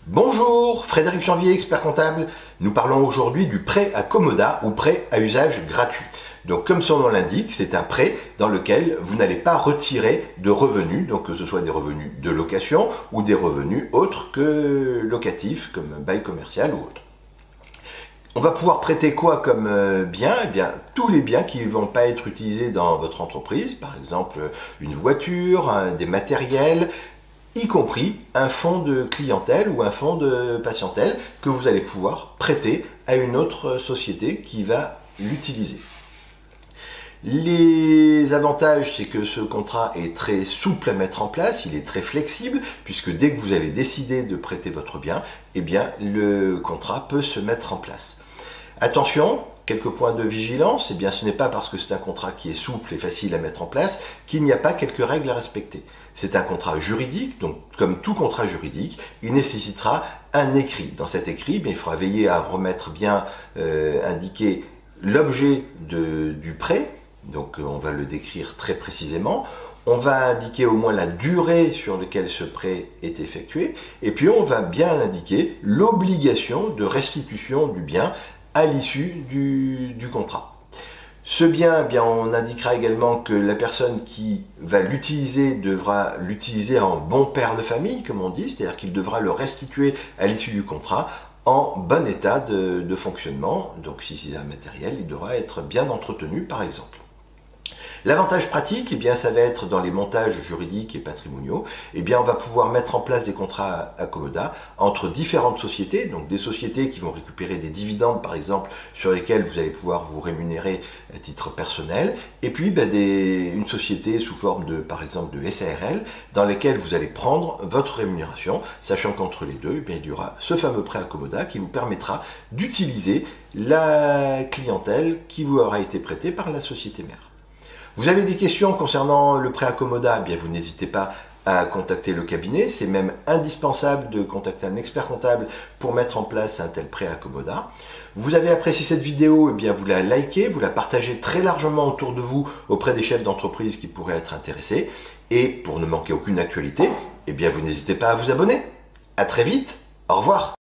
Bonjour, Frédéric Janvier, expert comptable. Nous parlons aujourd'hui du prêt à Commoda ou prêt à usage gratuit. Donc comme son nom l'indique, c'est un prêt dans lequel vous n'allez pas retirer de revenus, donc que ce soit des revenus de location ou des revenus autres que locatifs, comme bail commercial ou autre. On va pouvoir prêter quoi comme bien? Eh bien, tous les biens qui ne vont pas être utilisés dans votre entreprise, par exemple une voiture, des matériels, y compris un fonds de clientèle ou un fonds de patientèle que vous allez pouvoir prêter à une autre société qui va l'utiliser. Les avantages, c'est que ce contrat est très souple à mettre en place, il est très flexible, puisque dès que vous avez décidé de prêter votre bien, eh bien, le contrat peut se mettre en place. Attention, quelques points de vigilance, eh bien, ce n'est pas parce que c'est un contrat qui est souple et facile à mettre en place qu'il n'y a pas quelques règles à respecter. C'est un contrat juridique, donc comme tout contrat juridique, il nécessitera un écrit. Dans cet écrit, il faudra veiller à remettre bien indiquer l'objet du prêt, donc on va le décrire très précisément. On va indiquer au moins la durée sur laquelle ce prêt est effectué, et puis on va bien indiquer l'obligation de restitution du bien à l'issue du contrat. Ce bien, on indiquera également que la personne qui va l'utiliser devra l'utiliser en bon père de famille, comme on dit, c'est-à-dire qu'il devra le restituer à l'issue du contrat en bon état de fonctionnement. Donc si c'est un matériel, il devra être bien entretenu par exemple. L'avantage pratique, eh bien, ça va être dans les montages juridiques et patrimoniaux. Eh bien, on va pouvoir mettre en place des contrats à Commoda entre différentes sociétés, donc des sociétés qui vont récupérer des dividendes, par exemple, sur lesquels vous allez pouvoir vous rémunérer à titre personnel, et puis une société sous forme de, par exemple, de SARL, dans lesquelles vous allez prendre votre rémunération, sachant qu'entre les deux, eh bien, il y aura ce fameux prêt à Commoda qui vous permettra d'utiliser la clientèle qui vous aura été prêtée par la société mère. Vous avez des questions concernant le prêt à Commoda, eh bien vous n'hésitez pas à contacter le cabinet. C'est même indispensable de contacter un expert comptable pour mettre en place un tel prêt à Commoda. Vous avez apprécié cette vidéo, eh bien vous la likez, vous la partagez très largement autour de vous auprès des chefs d'entreprise qui pourraient être intéressés. Et pour ne manquer aucune actualité, eh bien vous n'hésitez pas à vous abonner. À très vite, au revoir.